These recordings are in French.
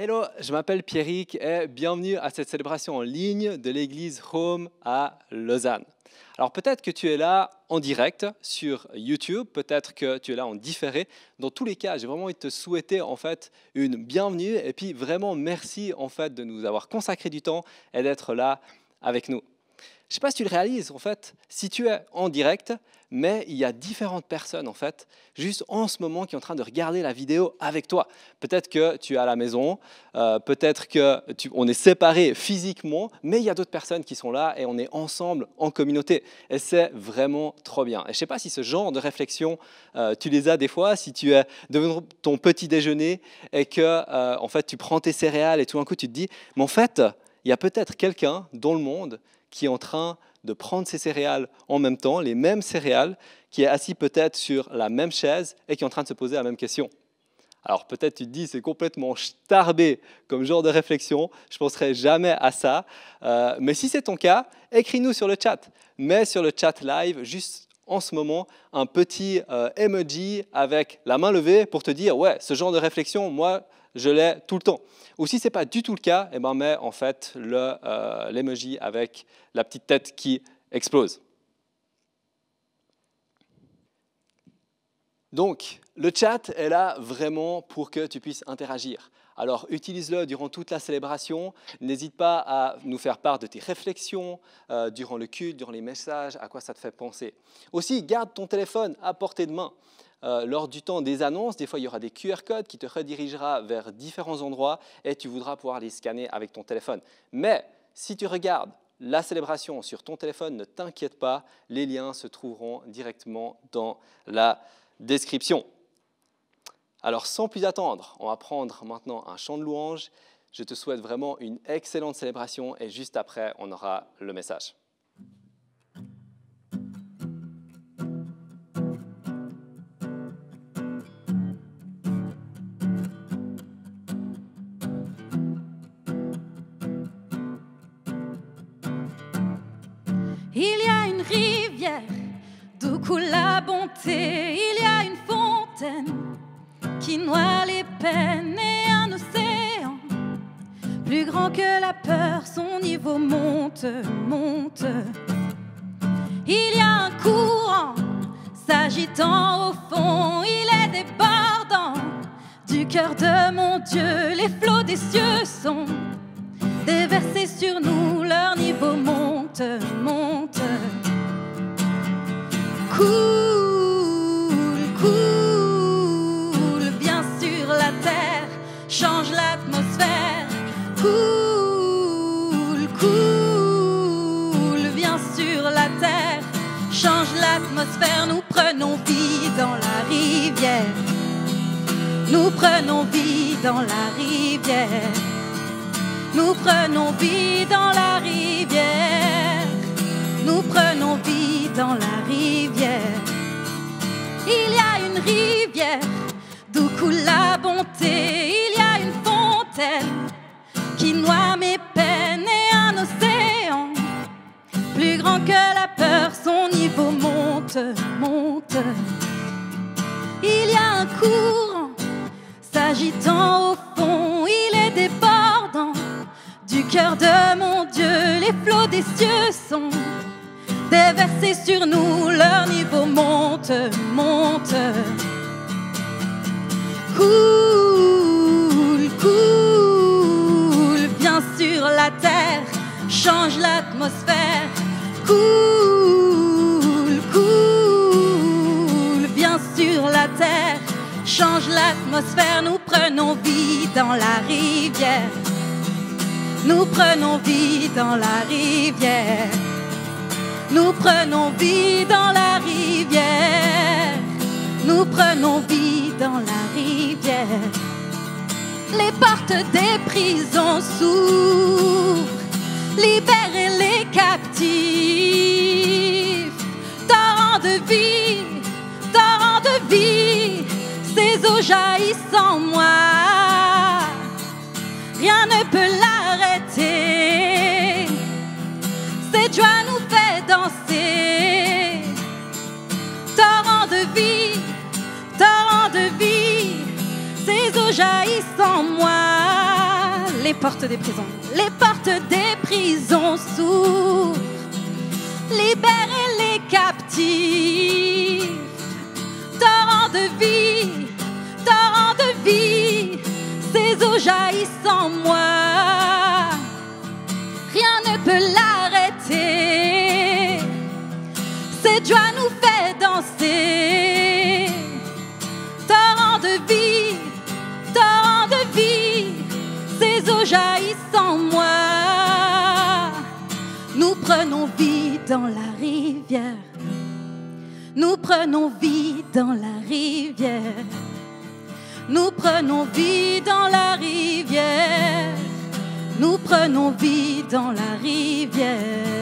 Hello, je m'appelle Pierrick et bienvenue à cette célébration en ligne de l'église Home à Lausanne. Alors peut-être que tu es là en direct sur YouTube, peut-être que tu es là en différé. Dans tous les cas, j'ai vraiment envie de te souhaiter en fait une bienvenue et puis vraiment merci en fait de nous avoir consacré du temps et d'être là avec nous. Je ne sais pas si tu le réalises, en fait, si tu es en direct, mais il y a différentes personnes, en fait, juste en ce moment, qui sont en train de regarder la vidéo avec toi. Peut-être que tu es à la maison, peut-être qu'on est séparés physiquement, mais il y a d'autres personnes qui sont là et on est ensemble en communauté. Et c'est vraiment trop bien. Et je ne sais pas si ce genre de réflexion, tu les as des fois, si tu es devant ton petit déjeuner et que, en fait, tu prends tes céréales et tout d'un coup, tu te dis, mais en fait, il y a peut-être quelqu'un dans le monde qui est en train de prendre ses céréales en même temps, les mêmes céréales, qui est assis peut-être sur la même chaise et qui est en train de se poser la même question. Alors peut-être tu te dis, c'est complètement starbé comme genre de réflexion, je ne penserai jamais à ça. Mais si c'est ton cas, écris-nous sur le chat. Mets sur le chat live, juste en ce moment, un petit emoji avec la main levée pour te dire, ouais, ce genre de réflexion, moi, je l'ai tout le temps. Ou si ce n'est pas du tout le cas, eh ben, mets en fait l'emoji avec la petite tête qui explose. Donc, le chat est là vraiment pour que tu puisses interagir. Alors, utilise-le durant toute la célébration. N'hésite pas à nous faire part de tes réflexions durant le culte, durant les messages, à quoi ça te fait penser. Aussi, garde ton téléphone à portée de main. Lors du temps des annonces, des fois, il y aura des QR codes qui te redirigera vers différents endroits et tu voudras pouvoir les scanner avec ton téléphone. Mais si tu regardes la célébration sur ton téléphone, ne t'inquiète pas, les liens se trouveront directement dans la description. Alors, sans plus attendre, on va prendre maintenant un chant de louange. Je te souhaite vraiment une excellente célébration et juste après, on aura le message. Il y a une rivière d'où coule la bonté. Il y a une fontaine qui noie les peines et un océan plus grand que la peur. Son niveau monte, monte. Il y a un courant s'agitant au fond. Il est débordant du cœur de mon Dieu. Les flots des cieux sont déversés sur nous. Leur niveau monte, monte. Coule, coule, viens sur la terre, change l'atmosphère. Coule, coule, viens sur la terre, change l'atmosphère. Nous prenons vie dans la rivière. Nous prenons vie dans la rivière. Nous prenons vie dans la rivière. Nous prenons vie dans la rivière. Il y a une rivière d'où coule la bonté. Il y a une fontaine qui noie mes peines et un océan plus grand que la peur. Son niveau monte, monte. Il y a un courant s'agitant au fond. Il est débordant du cœur de mon Dieu. Les flots des cieux sont déversés sur nous. Leur niveau monte, monte. Coule, coule, viens sur la terre, change l'atmosphère. Coule, coule, viens sur la terre, change l'atmosphère. Nous prenons vie dans la rivière. Nous prenons vie dans la rivière. Nous prenons vie dans la rivière. Nous prenons vie dans la rivière. Les portes des prisons s'ouvrent, libérez les captifs. Torrent de vie, ces eaux jaillissent en moi. Rien ne peut l'arrêter. Cette joie nous fait danser. Torrent de vie, ces eaux jaillissent en moi. les portes des prisons s'ouvrent. Libérez les captifs. Torrent de vie, ces eaux jaillissent en moi. Rien ne peut l'arrêter. Cette joie nous fait danser. Torrent de vie, ces eaux jaillissent en moi. Nous prenons vie dans la rivière. Nous prenons vie dans la rivière. Nous prenons vie dans la rivière. Nous prenons vie dans la rivière.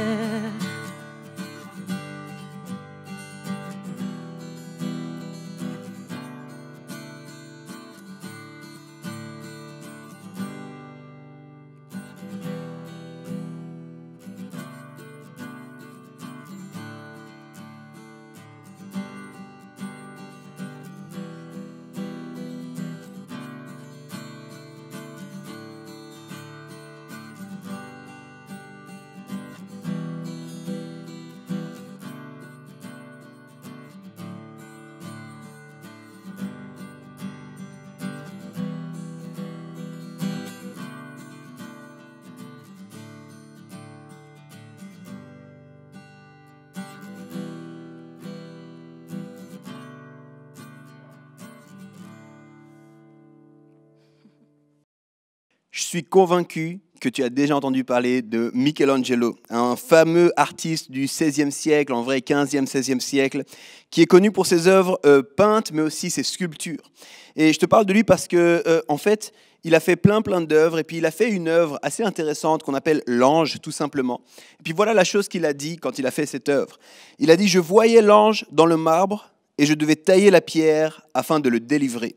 Je suis convaincu que tu as déjà entendu parler de Michelangelo, un fameux artiste du XVIe siècle, en vrai XVe, XVIe siècle, qui est connu pour ses œuvres peintes, mais aussi ses sculptures. Et je te parle de lui parce que, en fait, il a fait plein d'œuvres, et puis il a fait une œuvre assez intéressante qu'on appelle l'ange, tout simplement. Et puis voilà la chose qu'il a dit quand il a fait cette œuvre. Il a dit « Je voyais l'ange dans le marbre, et je devais tailler la pierre afin de le délivrer. »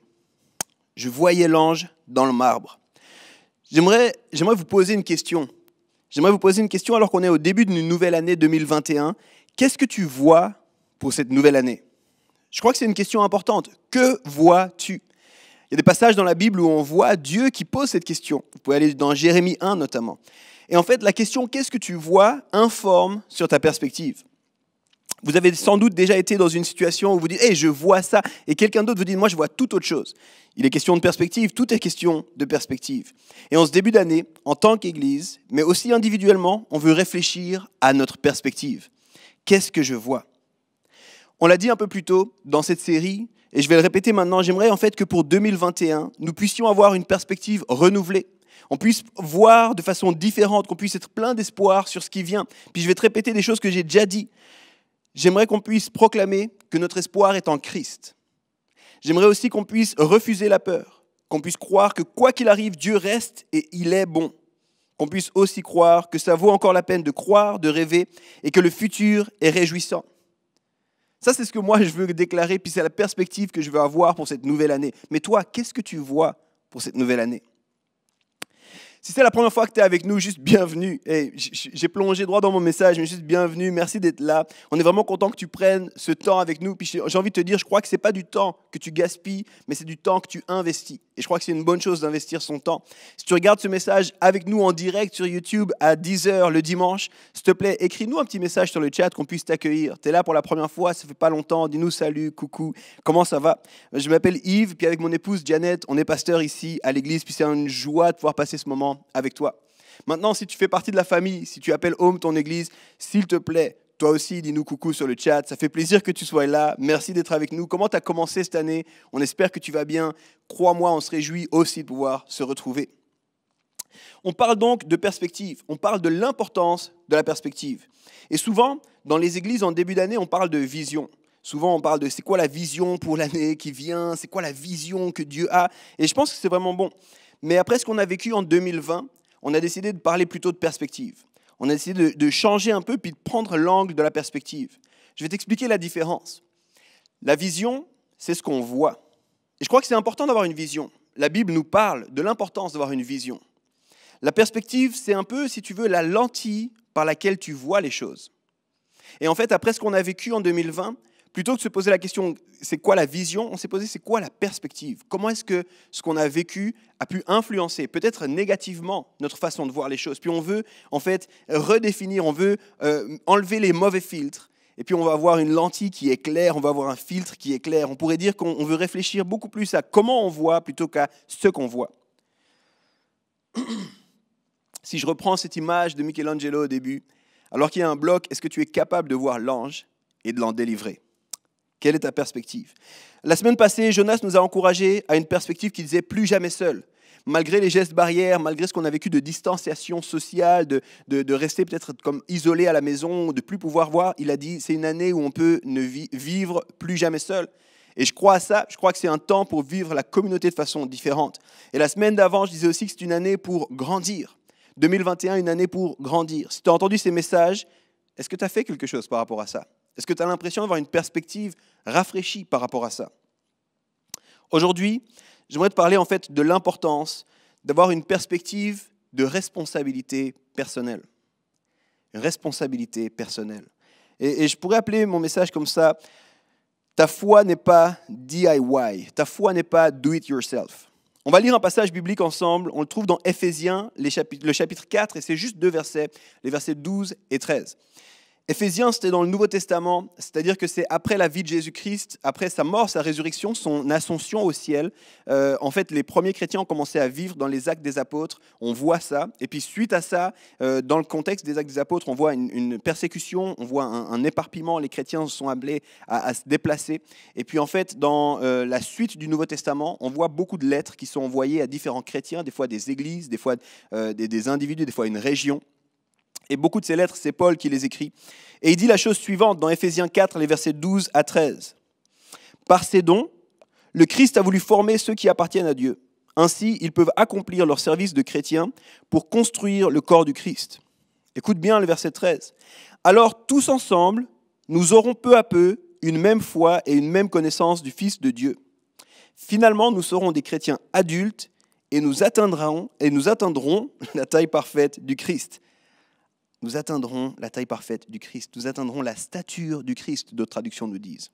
Je voyais l'ange dans le marbre. J'aimerais vous poser une question. J'aimerais vous poser une question alors qu'on est au début d'une nouvelle année 2021. Qu'est-ce que tu vois pour cette nouvelle année? Je crois que c'est une question importante. Que vois-tu? Il y a des passages dans la Bible où on voit Dieu qui pose cette question. Vous pouvez aller dans Jérémie 1 notamment. Et en fait, la question « Qu'est-ce que tu vois ?» informe sur ta perspective. Vous avez sans doute déjà été dans une situation où vous dites « Hey, je vois ça » et quelqu'un d'autre vous dit « Moi, je vois tout autre chose ». Il est question de perspective, tout est question de perspective. Et en ce début d'année, en tant qu'Église, mais aussi individuellement, on veut réfléchir à notre perspective. Qu'est-ce que je vois? On l'a dit un peu plus tôt dans cette série, et je vais le répéter maintenant, j'aimerais en fait que pour 2021, nous puissions avoir une perspective renouvelée. On puisse voir de façon différente, qu'on puisse être plein d'espoir sur ce qui vient. Puis je vais te répéter des choses que j'ai déjà dit. J'aimerais qu'on puisse proclamer que notre espoir est en Christ. J'aimerais aussi qu'on puisse refuser la peur, qu'on puisse croire que quoi qu'il arrive, Dieu reste et il est bon. Qu'on puisse aussi croire que ça vaut encore la peine de croire, de rêver et que le futur est réjouissant. Ça, c'est ce que moi, je veux déclarer, puis c'est la perspective que je veux avoir pour cette nouvelle année. Mais toi, qu'est-ce que tu vois pour cette nouvelle année? Si c'est la première fois que tu es avec nous, juste bienvenue. Hey, j'ai plongé droit dans mon message, mais juste bienvenue, merci d'être là. On est vraiment content que tu prennes ce temps avec nous. Puis j'ai envie de te dire, je crois que ce n'est pas du temps que tu gaspilles, mais c'est du temps que tu investis. Et je crois que c'est une bonne chose d'investir son temps. Si tu regardes ce message avec nous en direct sur YouTube à 10h le dimanche, s'il te plaît, écris-nous un petit message sur le chat qu'on puisse t'accueillir. Tu es là pour la première fois, ça ne fait pas longtemps, dis-nous salut, coucou, comment ça va? Je m'appelle Yves, puis avec mon épouse Janet, on est pasteur ici à l'église, puis c'est une joie de pouvoir passer ce moment avec toi. Maintenant, si tu fais partie de la famille, si tu appelles Home ton église, s'il te plaît, toi aussi, dis-nous coucou sur le chat. Ça fait plaisir que tu sois là. Merci d'être avec nous. Comment tu as commencé cette année? On espère que tu vas bien. Crois-moi, on se réjouit aussi de pouvoir se retrouver. On parle donc de perspective. On parle de l'importance de la perspective. Et souvent, dans les églises en début d'année, on parle de vision. Souvent, on parle de c'est quoi la vision pour l'année qui vient, c'est quoi la vision que Dieu a. Et je pense que c'est vraiment bon. Mais après ce qu'on a vécu en 2020, on a décidé de parler plutôt de perspective. On a décidé de changer un peu puis de prendre l'angle de la perspective. Je vais t'expliquer la différence. La vision, c'est ce qu'on voit. Et je crois que c'est important d'avoir une vision. La Bible nous parle de l'importance d'avoir une vision. La perspective, c'est un peu, si tu veux, la lentille par laquelle tu vois les choses. Et en fait, après ce qu'on a vécu en 2020, Plutôt que de se poser la question, c'est quoi la vision, on s'est posé, c'est quoi la perspective? Comment est-ce que ce qu'on a vécu a pu influencer, peut-être négativement, notre façon de voir les choses? Puis on veut, en fait, redéfinir, on veut enlever les mauvais filtres. Et puis on va avoir une lentille qui est claire, on va avoir un filtre qui est clair. On pourrait dire qu'on veut réfléchir beaucoup plus à comment on voit plutôt qu'à ce qu'on voit. Si je reprends cette image de Michelangelo au début, alors qu'il y a un bloc, est-ce que tu es capable de voir l'ange et de l'en délivrer? Quelle est ta perspective? La semaine passée, Jonas nous a encouragés à une perspective qui disait « plus jamais seul ». Malgré les gestes barrières, malgré ce qu'on a vécu de distanciation sociale, de rester peut-être comme isolé à la maison, de ne plus pouvoir voir, il a dit « c'est une année où on peut ne vivre plus jamais seul ». Et je crois à ça, je crois que c'est un temps pour vivre la communauté de façon différente. Et la semaine d'avant, je disais aussi que c'est une année pour grandir. 2021, une année pour grandir. Si tu as entendu ces messages, est-ce que tu as fait quelque chose par rapport à ça? Est-ce que tu as l'impression d'avoir une perspective rafraîchie par rapport à ça? Aujourd'hui, j'aimerais te parler en fait de l'importance d'avoir une perspective de responsabilité personnelle. Une responsabilité personnelle. Et je pourrais appeler mon message comme ça, ta foi n'est pas DIY, ta foi n'est pas do it yourself. On va lire un passage biblique ensemble, on le trouve dans Éphésiens, le chapitre 4, et c'est juste 2 versets, les versets 12 et 13. Éphésiens, c'était dans le Nouveau Testament, c'est-à-dire que c'est après la vie de Jésus-Christ, après sa mort, sa résurrection, son ascension au ciel. En fait, les premiers chrétiens ont commencé à vivre dans les actes des apôtres, on voit ça. Et puis suite à ça, dans le contexte des actes des apôtres, on voit une persécution, on voit un éparpillement, les chrétiens sont appelés à se déplacer. Et puis en fait, dans la suite du Nouveau Testament, on voit beaucoup de lettres qui sont envoyées à différents chrétiens, des fois des églises, des fois des individus, des fois une région. Et beaucoup de ces lettres, c'est Paul qui les écrit. Et il dit la chose suivante dans Éphésiens 4, les versets 12 à 13. « Par ces dons, le Christ a voulu former ceux qui appartiennent à Dieu. Ainsi, ils peuvent accomplir leur service de chrétiens pour construire le corps du Christ. » Écoute bien le verset 13. « Alors, tous ensemble, nous aurons peu à peu une même foi et une même connaissance du Fils de Dieu. Finalement, nous serons des chrétiens adultes et nous atteindrons la taille parfaite du Christ. » Nous atteindrons la taille parfaite du Christ. Nous atteindrons la stature du Christ, d'autres traductions nous disent.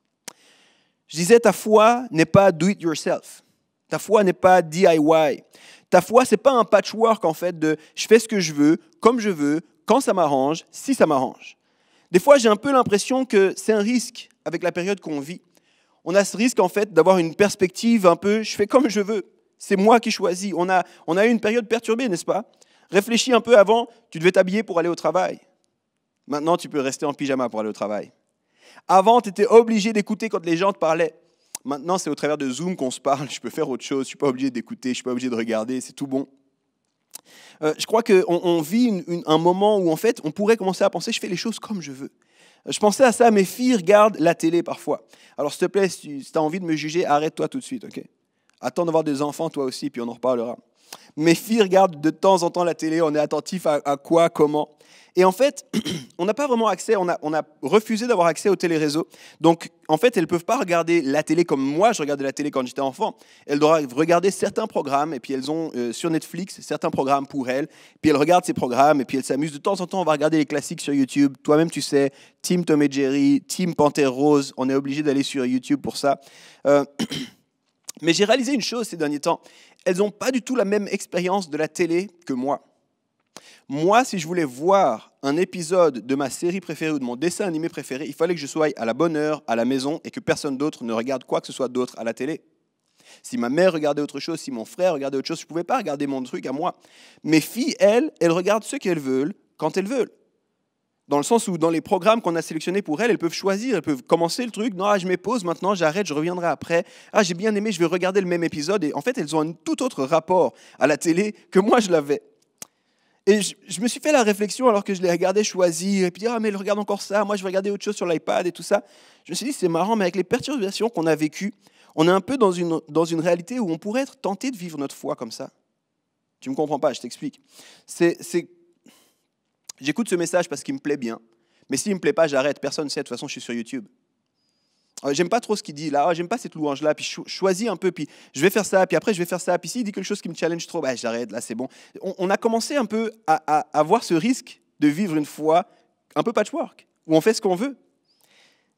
Je disais, ta foi n'est pas do it yourself. Ta foi n'est pas DIY. Ta foi, ce n'est pas un patchwork en fait de je fais ce que je veux, comme je veux, quand ça m'arrange, si ça m'arrange. Des fois, j'ai un peu l'impression que c'est un risque avec la période qu'on vit. On a ce risque en fait d'avoir une perspective un peu je fais comme je veux. C'est moi qui choisis. On a eu une période perturbée, n'est-ce pas? Réfléchis un peu avant, tu devais t'habiller pour aller au travail. Maintenant, tu peux rester en pyjama pour aller au travail. Avant, tu étais obligé d'écouter quand les gens te parlaient. Maintenant, c'est au travers de Zoom qu'on se parle. Je peux faire autre chose. Je ne suis pas obligé d'écouter. Je ne suis pas obligé de regarder. C'est tout bon. Je crois qu'on vit un moment où, en fait, on pourrait commencer à penser « je fais les choses comme je veux ». Je pensais à ça. Mes filles regardent la télé parfois. Alors, s'il te plaît, si tu as envie de me juger, arrête-toi tout de suite. Okay? Attends d'avoir des enfants, toi aussi, puis on en reparlera. Mes filles regardent de temps en temps la télé, on est attentif à quoi, comment. Et en fait, on n'a pas vraiment accès, on a refusé d'avoir accès aux téléréseaux. Donc, en fait, elles ne peuvent pas regarder la télé comme moi, je regardais la télé quand j'étais enfant. Elles doivent regarder certains programmes, et puis elles ont sur Netflix certains programmes pour elles. Puis elles regardent ces programmes, et puis elles s'amusent. De temps en temps, on va regarder les classiques sur YouTube. Toi-même, tu sais, Team Tom et Jerry, Team Panthère Rose, on est obligé d'aller sur YouTube pour ça. Mais j'ai réalisé une chose ces derniers temps. Elles n'ont pas du tout la même expérience de la télé que moi. Moi, si je voulais voir un épisode de ma série préférée ou de mon dessin animé préféré, il fallait que je sois à la bonne heure, à la maison, et que personne d'autre ne regarde quoi que ce soit d'autre à la télé. Si ma mère regardait autre chose, si mon frère regardait autre chose, je ne pouvais pas regarder mon truc à moi. Mes filles, elles regardent ce qu'elles veulent, quand elles veulent. Dans le sens où, dans les programmes qu'on a sélectionnés pour elles peuvent choisir, elles peuvent commencer le truc. Non, je me pose maintenant, j'arrête, je reviendrai après. Ah, j'ai bien aimé, je vais regarder le même épisode. Et en fait, elles ont un tout autre rapport à la télé que moi, je l'avais. Et je me suis fait la réflexion alors que je les regardais choisir. Et puis dire, ah, mais elle regarde encore ça. Moi, je vais regarder autre chose sur l'iPad et tout ça. Je me suis dit, c'est marrant, mais avec les perturbations qu'on a vécues, on est un peu dans une réalité où on pourrait être tenté de vivre notre foi comme ça. Tu ne me comprends pas, je t'explique. J'écoute ce message parce qu'il me plaît bien. Mais s'il ne me plaît pas, j'arrête. Personne ne sait. De toute façon, je suis sur YouTube. J'aime pas trop ce qu'il dit là. J'aime pas cette louange-là. Puis je choisis un peu. Puis je vais faire ça. Puis après, je vais faire ça. Puis s'il dit quelque chose qui me challenge trop, bah, j'arrête. Là, c'est bon. On a commencé un peu à avoir ce risque de vivre une foi un peu patchwork, où on fait ce qu'on veut.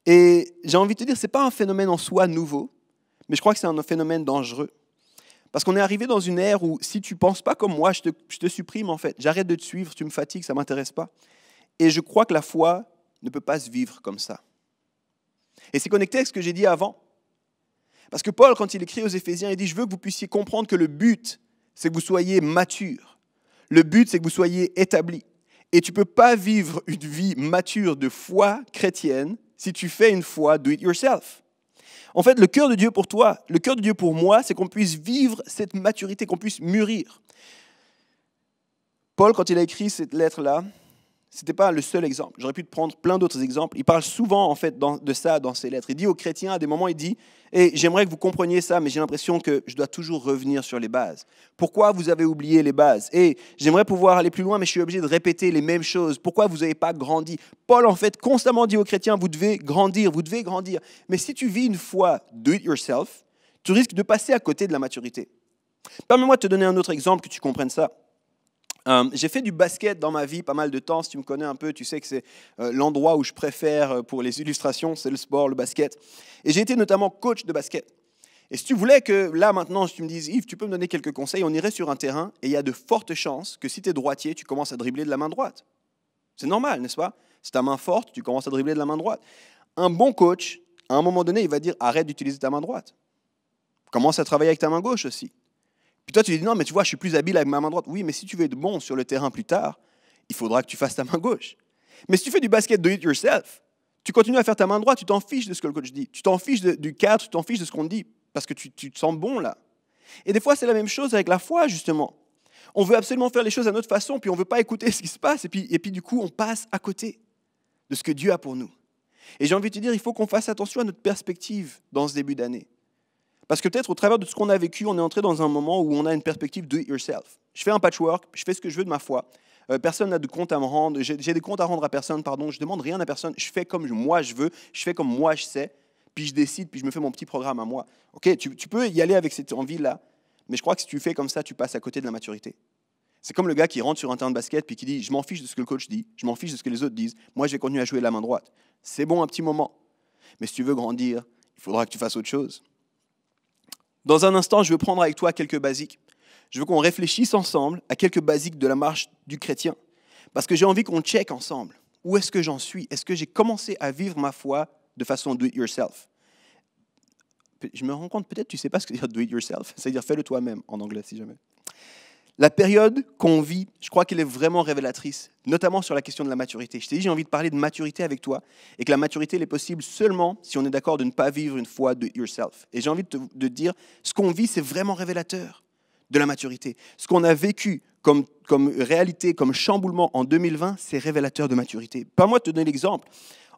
Et j'ai envie de te dire, ce n'est pas un phénomène en soi nouveau, mais je crois que c'est un phénomène dangereux. Parce qu'on est arrivé dans une ère où si tu ne penses pas comme moi, je te supprime en fait. J'arrête de te suivre, tu me fatigues, ça ne m'intéresse pas. Et je crois que la foi ne peut pas se vivre comme ça. Et c'est connecté avec ce que j'ai dit avant. Parce que Paul, quand il écrit aux Éphésiens, il dit « Je veux que vous puissiez comprendre que le but, c'est que vous soyez mature. Le but, c'est que vous soyez établis. Et tu ne peux pas vivre une vie mature de foi chrétienne si tu fais une foi do it yourself. » En fait, le cœur de Dieu pour toi, le cœur de Dieu pour moi, c'est qu'on puisse vivre cette maturité, qu'on puisse mûrir. Paul, quand il a écrit cette lettre-là, ce n'était pas le seul exemple. J'aurais pu te prendre plein d'autres exemples. Il parle souvent en fait de ça dans ses lettres. Il dit aux chrétiens, à des moments, il dit « Et j'aimerais que vous compreniez ça, mais j'ai l'impression que je dois toujours revenir sur les bases. Pourquoi vous avez oublié les bases? Et j'aimerais pouvoir aller plus loin, mais je suis obligé de répéter les mêmes choses. Pourquoi vous n'avez pas grandi ?» Paul, en fait, constamment dit aux chrétiens « Vous devez grandir, vous devez grandir. » Mais si tu vis une foi do it yourself, tu risques de passer à côté de la maturité. Permets-moi de te donner un autre exemple que tu comprennes ça. J'ai fait du basket dans ma vie pas mal de temps. Si tu me connais un peu, tu sais que c'est l'endroit où je préfère pour les illustrations, c'est le sport, le basket. Et j'ai été notamment coach de basket. Et si tu voulais que là maintenant, tu me dises, Yves, tu peux me donner quelques conseils, on irait sur un terrain et il y a de fortes chances que si tu es droitier, tu commences à dribbler de la main droite. C'est normal, n'est-ce pas? Si ta main forte, tu commences à dribbler de la main droite. Un bon coach, à un moment donné, il va dire, arrête d'utiliser ta main droite. Commence à travailler avec ta main gauche aussi. Puis toi, tu dis, non, mais tu vois, je suis plus habile avec ma main droite. Oui, mais si tu veux être bon sur le terrain plus tard, il faudra que tu fasses ta main gauche. Mais si tu fais du basket do it yourself, tu continues à faire ta main droite, tu t'en fiches de ce que le coach dit. Tu t'en fiches du cadre, tu t'en fiches de ce qu'on te dit, parce que tu te sens bon là. Et des fois, c'est la même chose avec la foi, justement. On veut absolument faire les choses à notre façon, puis on ne veut pas écouter ce qui se passe, et puis du coup, on passe à côté de ce que Dieu a pour nous. Et j'ai envie de te dire, il faut qu'on fasse attention à notre perspective dans ce début d'année. Parce que peut-être au travers de ce qu'on a vécu, on est entré dans un moment où on a une perspective do it yourself. Je fais un patchwork, je fais ce que je veux de ma foi. Personne n'a de compte à me rendre, j'ai des comptes à rendre à personne, pardon. Je ne demande rien à personne, je fais comme moi je veux, je fais comme moi je sais, puis je décide, puis je me fais mon petit programme à moi. Ok, tu peux y aller avec cette envie-là, mais je crois que si tu fais comme ça, tu passes à côté de la maturité. C'est comme le gars qui rentre sur un terrain de basket puis qui dit « je m'en fiche de ce que le coach dit, je m'en fiche de ce que les autres disent, moi je vais continuer à jouer de la main droite ». C'est bon un petit moment, mais si tu veux grandir, il faudra que tu fasses autre chose. Dans un instant, je veux prendre avec toi quelques basiques. Je veux qu'on réfléchisse ensemble à quelques basiques de la marche du chrétien. Parce que j'ai envie qu'on check ensemble. Où est-ce que j'en suis? Est-ce que j'ai commencé à vivre ma foi de façon do it yourself? Je me rends compte, peut-être tu ne sais pas ce que c'est do it yourself. C'est-à-dire fais-le toi-même en anglais, si jamais. La période qu'on vit, je crois qu'elle est vraiment révélatrice, notamment sur la question de la maturité. Je t'ai dit, j'ai envie de parler de maturité avec toi, et que la maturité, elle est possible seulement si on est d'accord de ne pas vivre une foi do it yourself. Et j'ai envie de dire, ce qu'on vit, c'est vraiment révélateur de la maturité. Ce qu'on a vécu comme réalité, comme chamboulement en 2020, c'est révélateur de maturité. Permets-moi de te donner l'exemple.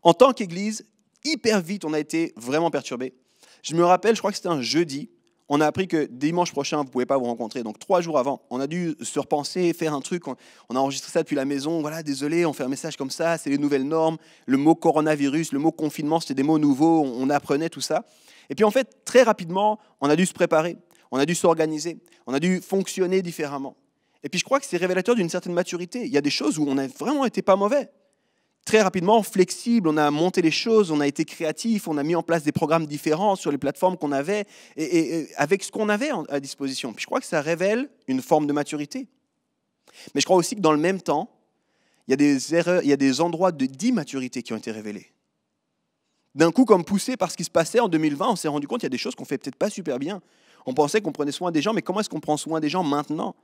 En tant qu'Église, hyper vite, on a été vraiment perturbés. Je me rappelle, je crois que c'était un jeudi, on a appris que dimanche prochain, vous ne pouvez pas vous rencontrer. Donc 3 jours avant, on a dû se repenser, faire un truc. On a enregistré ça depuis la maison. Voilà, désolé, on fait un message comme ça, c'est les nouvelles normes. Le mot coronavirus, le mot confinement, c'était des mots nouveaux. On apprenait tout ça. Et puis en fait, très rapidement, on a dû se préparer. On a dû s'organiser. On a dû fonctionner différemment. Et puis je crois que c'est révélateur d'une certaine maturité. Il y a des choses où on a vraiment été pas mauvais. Très rapidement, flexible, on a monté les choses, on a été créatif, on a mis en place des programmes différents sur les plateformes qu'on avait, et avec ce qu'on avait à disposition. Puis je crois que ça révèle une forme de maturité. Mais je crois aussi que dans le même temps, il y a des erreurs, il y a des endroits d'immaturité qui ont été révélés. D'un coup, comme poussé par ce qui se passait en 2020, on s'est rendu compte qu'il y a des choses qu'on ne fait peut-être pas super bien. On pensait qu'on prenait soin des gens, mais comment est-ce qu'on prend soin des gens maintenant ?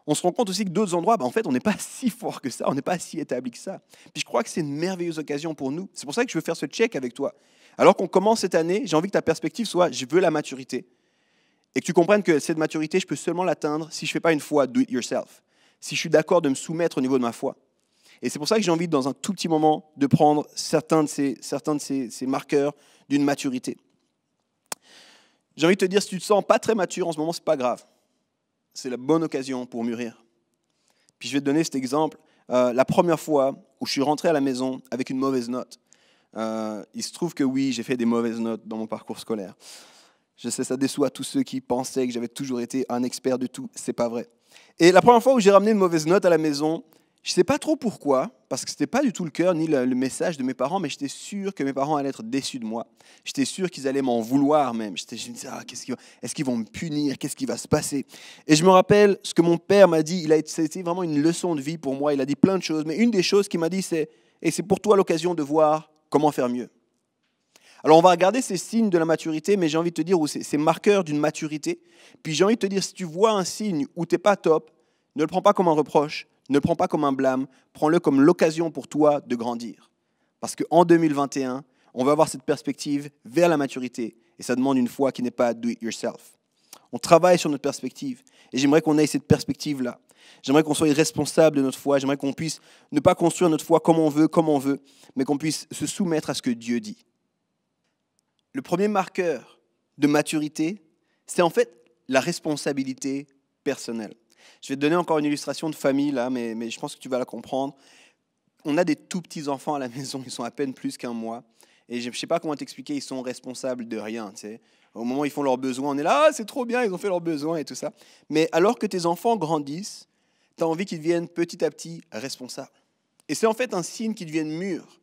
On se rend compte aussi que d'autres endroits, en fait, on n'est pas si fort que ça, on n'est pas si établi que ça. Puis je crois que c'est une merveilleuse occasion pour nous. C'est pour ça que je veux faire ce check avec toi. Alors qu'on commence cette année, j'ai envie que ta perspective soit « je veux la maturité ». Et que tu comprennes que cette maturité, je peux seulement l'atteindre si je ne fais pas une foi do it yourself. Si je suis d'accord de me soumettre au niveau de ma foi. Et c'est pour ça que j'ai envie, dans un tout petit moment, de prendre certains de ces marqueurs d'une maturité. J'ai envie de te dire, si tu ne te sens pas très mature en ce moment, ce n'est pas grave. C'est la bonne occasion pour mûrir. Puis je vais te donner cet exemple. La première fois où je suis rentré à la maison avec une mauvaise note, il se trouve que oui, j'ai fait des mauvaises notes dans mon parcours scolaire. Je sais, ça déçoit tous ceux qui pensaient que j'avais toujours été un expert de tout. C'est pas vrai. Et la première fois où j'ai ramené une mauvaise note à la maison, Je ne sais pas trop pourquoi, parce que ce n'était pas du tout le cœur ni le message de mes parents, mais j'étais sûr que mes parents allaient être déçus de moi. J'étais sûr qu'ils allaient m'en vouloir même. Je me disais, est-ce qu'ils vont me punir? Qu'est-ce qui va se passer? Et je me rappelle ce que mon père m'a dit. C'était vraiment une leçon de vie pour moi. Il a dit plein de choses, mais une des choses qu'il m'a dit, c'est « Et c'est pour toi l'occasion de voir comment faire mieux ». Alors on va regarder ces signes de la maturité, mais j'ai envie de te dire, ou ces marqueurs d'une maturité. Puis j'ai envie de te dire, si tu vois un signe où tu n'es pas top, ne le prends pas comme un reproche, ne le prends pas comme un blâme, prends-le comme l'occasion pour toi de grandir. Parce qu'en 2021, on va avoir cette perspective vers la maturité, et ça demande une foi qui n'est pas do it yourself. On travaille sur notre perspective, et j'aimerais qu'on ait cette perspective-là. J'aimerais qu'on soit responsable de notre foi, j'aimerais qu'on puisse ne pas construire notre foi comme on veut, mais qu'on puisse se soumettre à ce que Dieu dit. Le premier marqueur de maturité, c'est en fait la responsabilité personnelle. Je vais te donner encore une illustration de famille, là, mais je pense que tu vas la comprendre. On a des tout petits enfants à la maison, ils sont à peine plus qu'un mois. Et je ne sais pas comment t'expliquer, ils sont responsables de rien. Tu sais. Au moment où ils font leurs besoins, on est là, ah, c'est trop bien, ils ont fait leurs besoins et tout ça. Mais alors que tes enfants grandissent, tu as envie qu'ils deviennent petit à petit responsables. Et c'est en fait un signe qu'ils deviennent mûrs.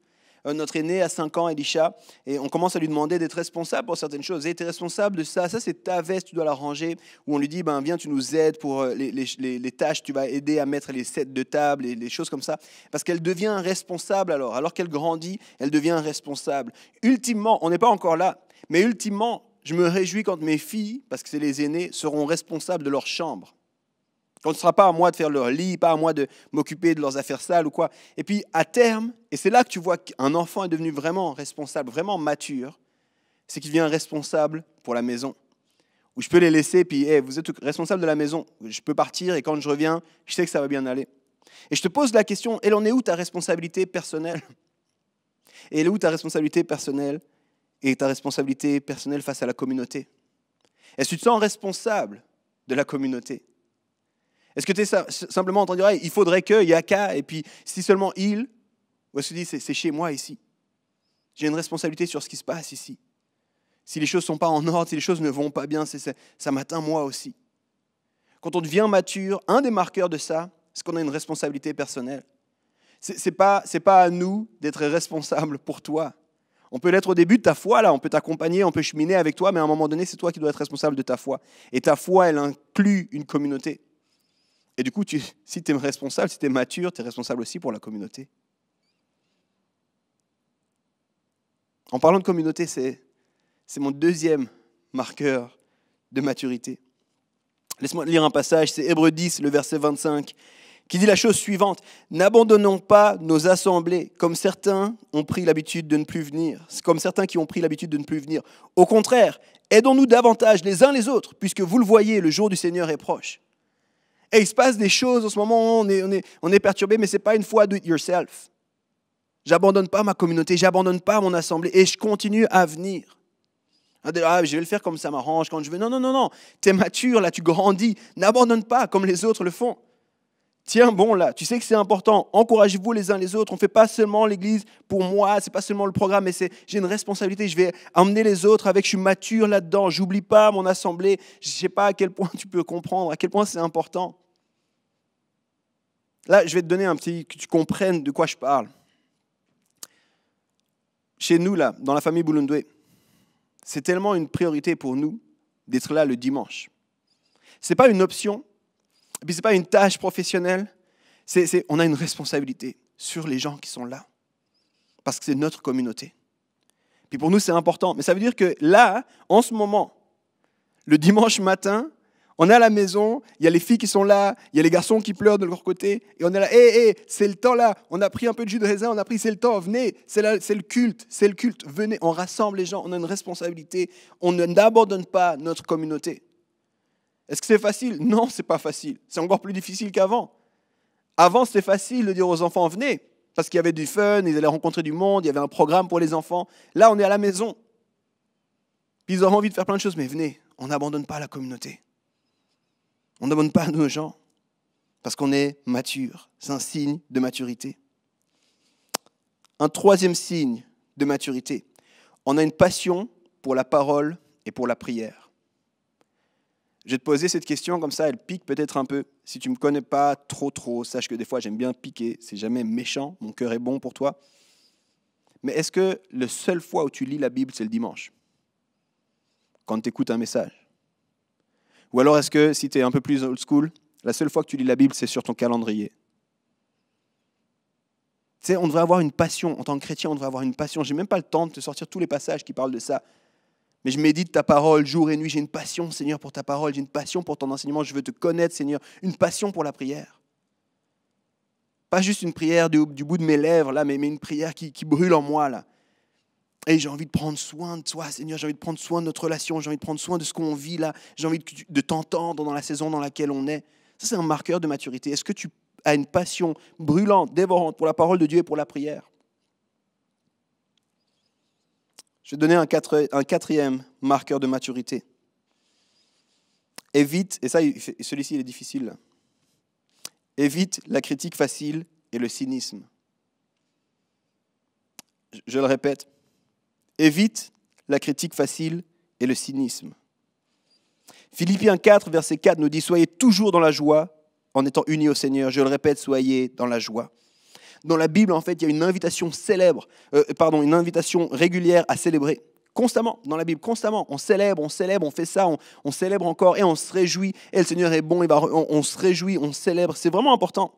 Notre aîné a 5 ans, Elisha, et on commence à lui demander d'être responsable pour certaines choses. Et tu es responsable de ça, ça c'est ta veste, tu dois la ranger. Ou on lui dit, viens, tu nous aides pour les tâches, tu vas aider à mettre les sets de table et les choses comme ça. Parce qu'elle devient responsable alors qu'elle grandit, elle devient responsable. Ultimement, on n'est pas encore là, mais ultimement, je me réjouis quand mes filles, parce que c'est les aînés, seront responsables de leur chambre. Quand ce ne sera pas à moi de faire leur lit, pas à moi de m'occuper de leurs affaires sales ou quoi. Et puis, à terme, et c'est là que tu vois qu'un enfant est devenu vraiment responsable, vraiment mature, c'est qu'il devient responsable pour la maison. Où je peux les laisser, puis vous êtes responsable de la maison. Je peux partir et quand je reviens, je sais que ça va bien aller. Et je te pose la question, elle en est où ta responsabilité personnelle? Et elle est où ta responsabilité personnelle et ta responsabilité personnelle face à la communauté? Est-ce que tu te sens responsable de la communauté? Est-ce que tu es simplement en train de dire, il faudrait qu'il y a qu'à, et puis si seulement il, ou est-ce que tu dis, c'est chez moi ici. J'ai une responsabilité sur ce qui se passe ici. Si les choses ne sont pas en ordre, si les choses ne vont pas bien, ça m'atteint moi aussi. Quand on devient mature, un des marqueurs de ça, c'est qu'on a une responsabilité personnelle. Ce n'est pas à nous d'être responsables pour toi. On peut l'être au début de ta foi, là, on peut t'accompagner, on peut cheminer avec toi, mais à un moment donné, c'est toi qui dois être responsable de ta foi. Et ta foi, elle inclut une communauté. Et du coup, si tu es responsable, si tu es mature, tu es responsable aussi pour la communauté. En parlant de communauté, c'est mon deuxième marqueur de maturité. Laisse-moi lire un passage, c'est Hébreux 10, le verset 25, qui dit la chose suivante. « N'abandonnons pas nos assemblées, comme certains ont pris l'habitude de ne plus venir. » C'est comme certains qui ont pris l'habitude de ne plus venir. Au contraire, aidons-nous davantage les uns les autres, puisque vous le voyez, le jour du Seigneur est proche. Et il se passe des choses en ce moment, on est perturbé, mais ce n'est pas une foi do it yourself. J'abandonne pas ma communauté, j'abandonne pas mon assemblée et je continue à venir. Je vais le faire comme ça m'arrange quand je veux. Non. Tu es mature, là, tu grandis. N'abandonne pas comme les autres le font. Tiens, bon, là, tu sais que c'est important. Encouragez-vous les uns les autres. On ne fait pas seulement l'église pour moi, ce n'est pas seulement le programme, mais j'ai une responsabilité. Je vais emmener les autres avec, je suis mature là-dedans. Je n'oublie pas mon assemblée. Je ne sais pas à quel point tu peux comprendre, à quel point c'est important. Là, je vais te donner que tu comprennes de quoi je parle. Chez nous, là, dans la famille Boulundoué, c'est tellement une priorité pour nous d'être là le dimanche. Ce n'est pas une option, et puis ce n'est pas une tâche professionnelle. On a une responsabilité sur les gens qui sont là, parce que c'est notre communauté. Puis pour nous, c'est important. Mais ça veut dire que là, en ce moment, le dimanche matin, on est à la maison, il y a les filles qui sont là, il y a les garçons qui pleurent de leur côté, et on est là, c'est le temps là, on a pris un peu de jus de raisin, c'est le temps, venez, c'est le culte, venez, on rassemble les gens, on a une responsabilité, on n'abandonne pas notre communauté. Est-ce que c'est facile? Non, c'est pas facile, c'est encore plus difficile qu'avant. Avant, c'était facile de dire aux enfants, venez, parce qu'il y avait du fun, ils allaient rencontrer du monde, il y avait un programme pour les enfants. Là, on est à la maison, puis ils auront envie de faire plein de choses, mais venez, on n'abandonne pas la communauté. On n'abonne pas nos gens parce qu'on est mature. C'est un signe de maturité. Un troisième signe de maturité. On a une passion pour la parole et pour la prière. Je vais te poser cette question comme ça, elle pique peut-être un peu. Si tu ne me connais pas trop, sache que des fois j'aime bien piquer, c'est jamais méchant, mon cœur est bon pour toi. Mais est-ce que la seule fois où tu lis la Bible, c'est le dimanche? Quand tu écoutes un message? Ou alors est-ce que, si tu es un peu plus old school, la seule fois que tu lis la Bible, c'est sur ton calendrier? Tu sais, on devrait avoir une passion. En tant que chrétien, on devrait avoir une passion. Je n'ai même pas le temps de te sortir tous les passages qui parlent de ça. Mais je médite ta parole jour et nuit. J'ai une passion, Seigneur, pour ta parole. J'ai une passion pour ton enseignement. Je veux te connaître, Seigneur. Une passion pour la prière. Pas juste une prière du bout de mes lèvres, là, mais une prière qui brûle en moi, là. Et j'ai envie de prendre soin de toi, Seigneur. J'ai envie de prendre soin de notre relation. J'ai envie de prendre soin de ce qu'on vit, là. J'ai envie de t'entendre dans la saison dans laquelle on est. Ça, c'est un marqueur de maturité. Est-ce que tu as une passion brûlante, dévorante pour la parole de Dieu et pour la prière? Je vais te donner un quatrième marqueur de maturité. Évite, et ça, celui-ci il est difficile, là. Évite la critique facile et le cynisme. Je le répète. Évite la critique facile et le cynisme. Philippiens 4, verset 4 nous dit « Soyez toujours dans la joie en étant unis au Seigneur. » Je le répète, soyez dans la joie. Dans la Bible, en fait, il y a une invitation une invitation régulière à célébrer. Constamment, dans la Bible, constamment. On célèbre, on fait ça, on célèbre encore et on se réjouit. Et le Seigneur est bon, on se réjouit, on célèbre. C'est vraiment important.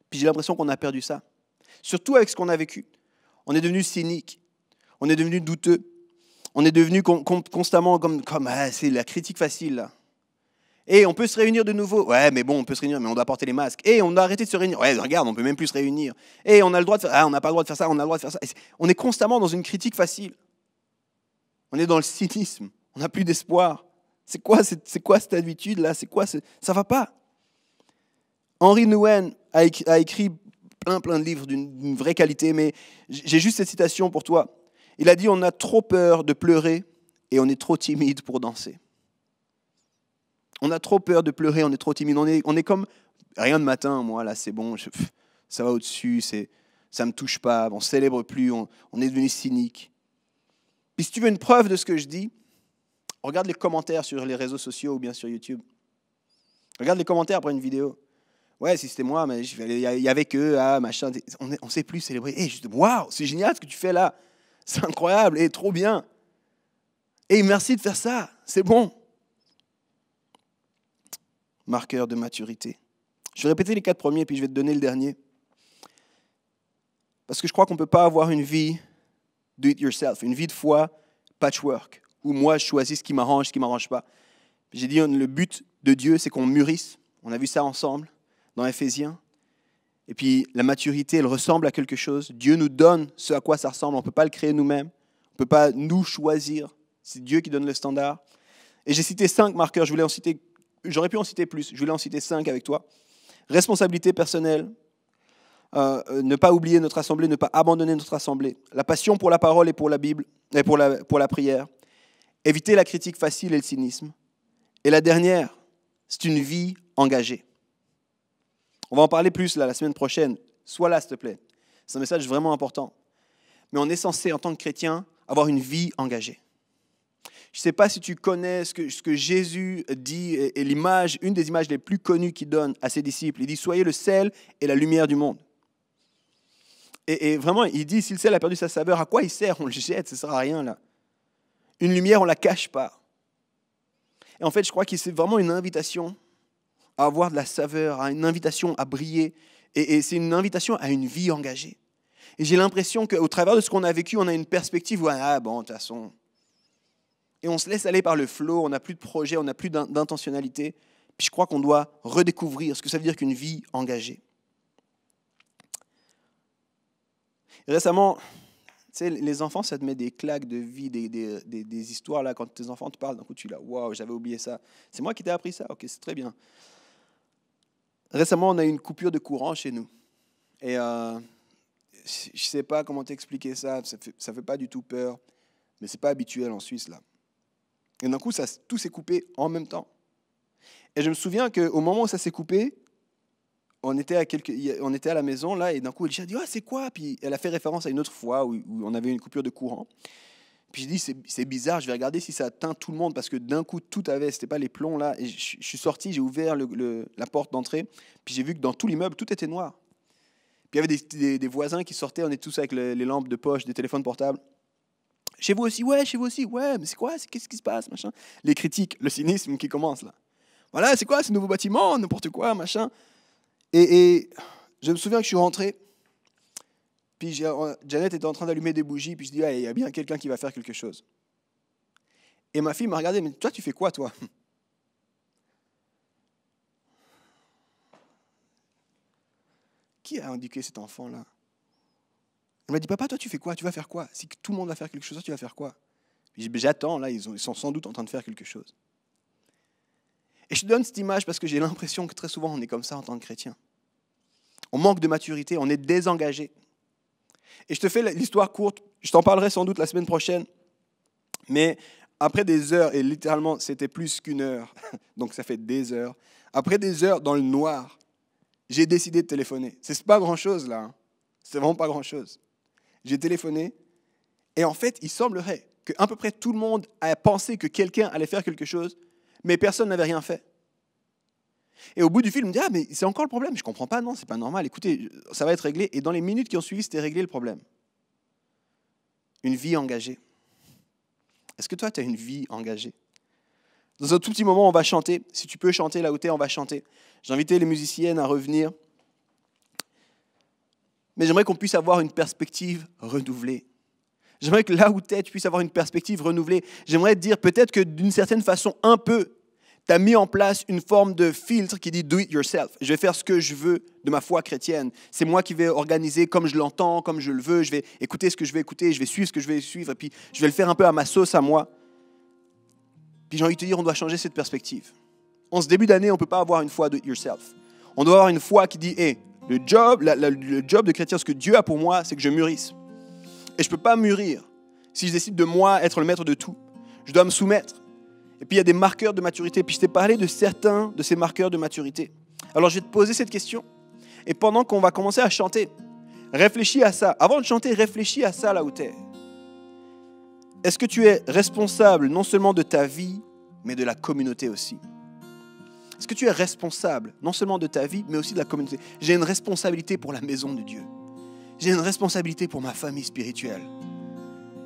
Puis j'ai l'impression qu'on a perdu ça. Surtout avec ce qu'on a vécu. On est devenu cynique. On est devenu douteux. On est devenu constamment comme c'est la critique facile, là. Et on peut se réunir de nouveau. Ouais, mais bon, on peut se réunir, mais on doit porter les masques. Et on doit arrêter de se réunir. Ouais, regarde, on peut même plus se réunir. Et on a le droit de faire. Ah, on n'a pas le droit de faire ça, on a le droit de faire ça. On est constamment dans une critique facile. On est dans le cynisme. On n'a plus d'espoir. C'est quoi cette habitude-là? Ça va pas. Henry Nouwen a écrit plein de livres d'une vraie qualité, mais j'ai juste cette citation pour toi. Il a dit, on a trop peur de pleurer et on est trop timide pour danser. On a trop peur de pleurer, on est trop timide. On est comme, rien de matin, moi, là, c'est bon, ça va au-dessus, ça ne me touche pas, on ne célèbre plus, on est devenu cynique. Puis si tu veux une preuve de ce que je dis, regarde les commentaires sur les réseaux sociaux ou bien sur YouTube. Regarde les commentaires après une vidéo. Ouais, si c'était moi, mais il y avait que, machin, on ne sait plus célébrer. Waouh, c'est génial ce que tu fais là. C'est incroyable et trop bien. Et merci de faire ça, c'est bon. Marqueur de maturité. Je vais répéter les 4 premiers, puis je vais te donner le dernier. Parce que je crois qu'on ne peut pas avoir une vie do it yourself, une vie de foi patchwork, où moi je choisis ce qui m'arrange, ce qui ne m'arrange pas. J'ai dit, le but de Dieu, c'est qu'on mûrisse. On a vu ça ensemble dans Éphésiens. Et puis la maturité, elle ressemble à quelque chose. Dieu nous donne ce à quoi ça ressemble. On ne peut pas le créer nous-mêmes. On ne peut pas nous choisir. C'est Dieu qui donne le standard. Et j'ai cité 5 marqueurs. J'aurais pu en citer plus. Je voulais en citer 5 avec toi. Responsabilité personnelle. Ne pas oublier notre assemblée, ne pas abandonner notre assemblée. La passion pour la parole et pour la Bible, et pour la prière. Éviter la critique facile et le cynisme. Et la dernière, c'est une vie engagée. On va en parler plus la semaine prochaine. Sois là, s'il te plaît. C'est un message vraiment important. Mais on est censé, en tant que chrétien, avoir une vie engagée. Je ne sais pas si tu connais ce que Jésus dit et une des images les plus connues qu'il donne à ses disciples. Il dit « Soyez le sel et la lumière du monde ». Et vraiment, il dit « Si le sel a perdu sa saveur, à quoi il sert? On le jette, ça ne sert à rien là. Une lumière, on ne la cache pas. » Et en fait, je crois que c'est vraiment une invitation à avoir de la saveur, une invitation à briller. Et c'est une invitation à une vie engagée. Et j'ai l'impression qu'au travers de ce qu'on a vécu, on a une perspective où, de toute façon. Et on se laisse aller par le flow, on n'a plus de projet, on n'a plus d'intentionnalité. Puis je crois qu'on doit redécouvrir ce que ça veut dire qu'une vie engagée. Et récemment, tu sais, les enfants, ça te met des claques de vie, des histoires. Là, quand tes enfants te parlent, d'un coup, tu es là, waouh, j'avais oublié ça. C'est moi qui t'ai appris ça? Ok, c'est très bien. Récemment, on a eu une coupure de courant chez nous. Et je ne sais pas comment t'expliquer ça. Ça fait pas du tout peur. Mais ce n'est pas habituel en Suisse, là. Et d'un coup, tout s'est coupé en même temps. Et je me souviens qu'au moment où ça s'est coupé, on était à la maison, là, et d'un coup, Elisha a dit « Ah, c'est quoi ?» Puis elle a fait référence à une autre fois où on avait une coupure de courant. Puis je dis, c'est bizarre, je vais regarder si ça atteint tout le monde, parce que d'un coup, tout avait, c'était pas les plombs là. Et je suis sorti, j'ai ouvert la porte d'entrée, puis j'ai vu que dans tout l'immeuble, tout était noir. Puis il y avait des voisins qui sortaient, on est tous avec les lampes de poche, des téléphones portables. Chez vous aussi, ouais, mais c'est quoi, qu'est-ce qui se passe, machin. Les critiques, le cynisme qui commence là. Voilà, c'est quoi ce nouveau bâtiment, n'importe quoi, machin. Et je me souviens que je suis rentré, puis Janet était en train d'allumer des bougies, puis je dis, ah, il y a bien quelqu'un qui va faire quelque chose. Et ma fille m'a regardé, mais toi, tu fais quoi, toi? Qui a indiqué cet enfant-là? Elle m'a dit, papa, toi, tu fais quoi? Tu vas faire quoi? Si tout le monde va faire quelque chose, toi, tu vas faire quoi? Puis j'attends, là, ils sont sans doute en train de faire quelque chose. Et je te donne cette image parce que j'ai l'impression que très souvent, on est comme ça en tant que chrétien. On manque de maturité, on est désengagé. Et je te fais l'histoire courte, je t'en parlerai sans doute la semaine prochaine, mais après des heures, et littéralement c'était plus qu'une heure, donc ça fait des heures, après des heures dans le noir, j'ai décidé de téléphoner. C'est pas grand-chose là, hein. C'est vraiment pas grand-chose. J'ai téléphoné, et en fait, il semblerait qu'à peu près tout le monde a pensé que quelqu'un allait faire quelque chose, mais personne n'avait rien fait. Et au bout du fil, il me dit, ah, mais c'est encore le problème. Je ne comprends pas, non, c'est pas normal. Écoutez, ça va être réglé. Et dans les minutes qui ont suivi, c'était réglé le problème. Une vie engagée. Est-ce que toi, tu as une vie engagée? Dans un tout petit moment, on va chanter. Si tu peux chanter là où tu es, on va chanter. J'ai invité les musiciennes à revenir. Mais j'aimerais qu'on puisse avoir une perspective renouvelée. J'aimerais que là où tu es, tu puisses avoir une perspective renouvelée. J'aimerais te dire peut-être que d'une certaine façon, un peu, tu as mis en place une forme de filtre qui dit « do it yourself ». Je vais faire ce que je veux de ma foi chrétienne. C'est moi qui vais organiser comme je l'entends, comme je le veux. Je vais écouter ce que je vais écouter, je vais suivre ce que je vais suivre, et puis je vais le faire un peu à ma sauce, à moi. Puis j'ai envie de te dire, on doit changer cette perspective. En ce début d'année, on ne peut pas avoir une foi « do it yourself ». On doit avoir une foi qui dit hey, « le job de chrétien, ce que Dieu a pour moi, c'est que je mûrisse. Et je ne peux pas mûrir si je décide de moi être le maître de tout. Je dois me soumettre. Et puis il y a des marqueurs de maturité. Puis je t'ai parlé de certains de ces marqueurs de maturité. Alors je vais te poser cette question. Et pendant qu'on va commencer à chanter, réfléchis à ça. Avant de chanter, réfléchis à ça là où tu es. Est-ce que tu es responsable non seulement de ta vie, mais de la communauté aussi? Est-ce que tu es responsable non seulement de ta vie, mais aussi de la communauté? J'ai une responsabilité pour la maison de Dieu. J'ai une responsabilité pour ma famille spirituelle.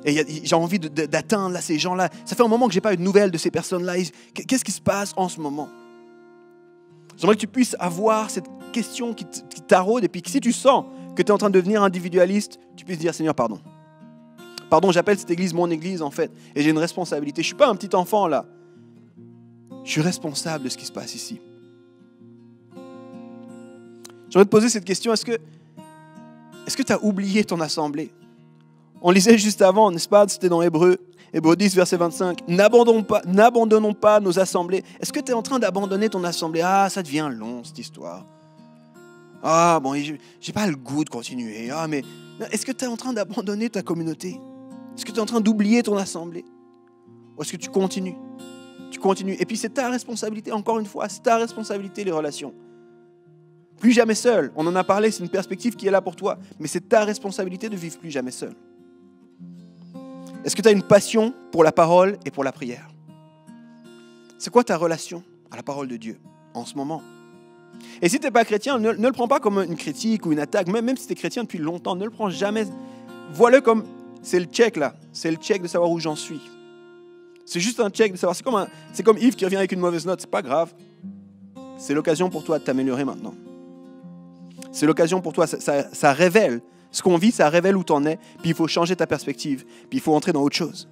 Et j'ai envie d'atteindre là, ces gens-là. Ça fait un moment que je n'ai pas eu de nouvelles de ces personnes-là. Qu'est-ce qui se passe en ce moment? J'aimerais que tu puisses avoir cette question qui taraude. Et puis si tu sens que tu es en train de devenir individualiste, tu puisses dire, Seigneur, pardon. Pardon, j'appelle cette église mon église en fait. Et j'ai une responsabilité. Je ne suis pas un petit enfant là. Je suis responsable de ce qui se passe ici. J'aimerais te poser cette question. Est-ce que tu as oublié ton assemblée? On lisait juste avant, n'est-ce pas? C'était dans Hébreux 10, verset 25. N'abandonnons pas nos assemblées. Est-ce que tu es en train d'abandonner ton assemblée? Ah, ça devient long, cette histoire. Ah, bon, j'ai pas le goût de continuer. Ah, mais est-ce que tu es en train d'abandonner ta communauté? Est-ce que tu es en train d'oublier ton assemblée? Ou est-ce que tu continues? Tu continues. Et puis c'est ta responsabilité, encore une fois, c'est ta responsabilité, les relations. Plus jamais seul. On en a parlé, c'est une perspective qui est là pour toi. Mais c'est ta responsabilité de vivre plus jamais seul. Est-ce que tu as une passion pour la parole et pour la prière? C'est quoi ta relation à la parole de Dieu en ce moment? Et si tu n'es pas chrétien, ne le prends pas comme une critique ou une attaque. Même si tu es chrétien depuis longtemps, ne le prends jamais. Vois-le comme, c'est le check là. C'est le check de savoir où j'en suis. C'est juste un check de savoir. C'est comme Yves qui revient avec une mauvaise note. C'est pas grave. C'est l'occasion pour toi de t'améliorer maintenant. C'est l'occasion pour toi. Ça révèle. Ce qu'on vit, ça révèle où tu en es, puis il faut changer ta perspective, puis il faut entrer dans autre chose.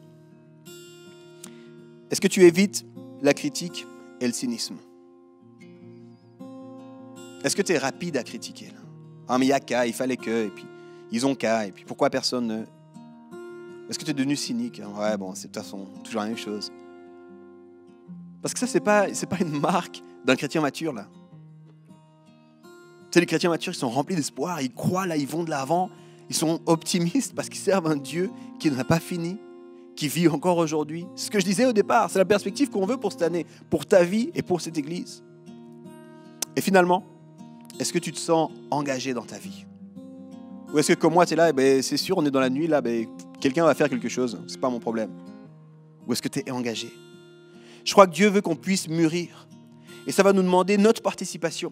Est-ce que tu évites la critique et le cynisme? Est-ce que tu es rapide à critiquer là? Ah, mais il y a qu'à, il fallait que, et puis ils ont qu'à, et puis pourquoi personne ne... Est-ce que tu es devenu cynique? Ouais, bon, c'est de toute façon toujours la même chose. Parce que ça, c'est pas une marque d'un chrétien mature là. Tu sais, les chrétiens matures, ils sont remplis d'espoir, ils croient, là, ils vont de l'avant, ils sont optimistes parce qu'ils servent un Dieu qui n'a pas fini, qui vit encore aujourd'hui. C'est ce que je disais au départ, c'est la perspective qu'on veut pour cette année, pour ta vie et pour cette église. Et finalement, est-ce que tu te sens engagé dans ta vie? Ou est-ce que comme moi, tu es là, c'est sûr, on est dans la nuit, là, quelqu'un va faire quelque chose, ce n'est pas mon problème. Ou est-ce que tu es engagé? Je crois que Dieu veut qu'on puisse mûrir. Et ça va nous demander notre participation.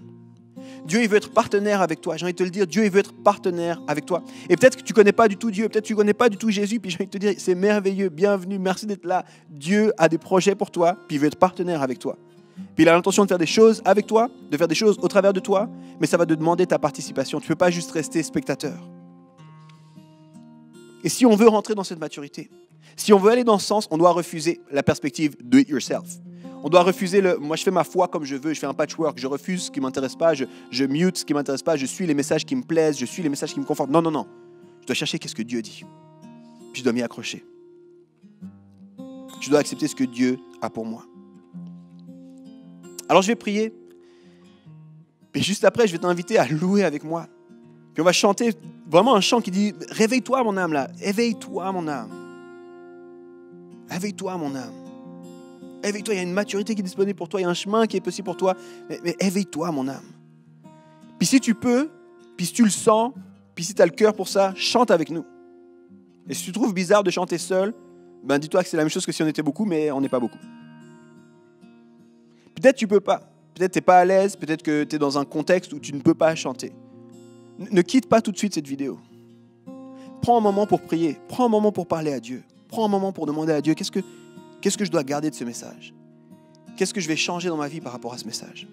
Dieu, il veut être partenaire avec toi. J'ai envie de te le dire, Dieu, il veut être partenaire avec toi. Et peut-être que tu ne connais pas du tout Dieu, peut-être que tu ne connais pas du tout Jésus, puis j'ai envie de te dire, c'est merveilleux, bienvenue, merci d'être là. Dieu a des projets pour toi, puis il veut être partenaire avec toi. Puis il a l'intention de faire des choses avec toi, de faire des choses au travers de toi, mais ça va te demander ta participation. Tu ne peux pas juste rester spectateur. Et si on veut rentrer dans cette maturité, si on veut aller dans ce sens, on doit refuser la perspective do it yourself. On doit refuser moi je fais ma foi comme je veux, je fais un patchwork, je refuse ce qui ne m'intéresse pas, je mute ce qui ne m'intéresse pas, je suis les messages qui me plaisent, je suis les messages qui me confortent. Non, non, non. Je dois chercher qu'est-ce que Dieu dit. Puis je dois m'y accrocher. Je dois accepter ce que Dieu a pour moi. Alors je vais prier. Et juste après, je vais t'inviter à louer avec moi. Puis on va chanter vraiment un chant qui dit « Réveille-toi mon âme là, éveille-toi mon âme. Éveille-toi mon âme. Éveille-toi, il y a une maturité qui est disponible pour toi, il y a un chemin qui est possible pour toi, mais éveille-toi mon âme. » Puis si tu peux, puis si tu le sens, puis si tu as le cœur pour ça, chante avec nous. Et si tu trouves bizarre de chanter seul, ben dis-toi que c'est la même chose que si on était beaucoup, mais on n'est pas beaucoup. Peut-être tu ne peux pas, peut-être tu n'es pas à l'aise, peut-être que tu es dans un contexte où tu ne peux pas chanter. Ne quitte pas tout de suite cette vidéo. Prends un moment pour prier, prends un moment pour parler à Dieu, prends un moment pour demander à Dieu qu'est-ce que je dois garder de ce message? Qu'est-ce que je vais changer dans ma vie par rapport à ce message?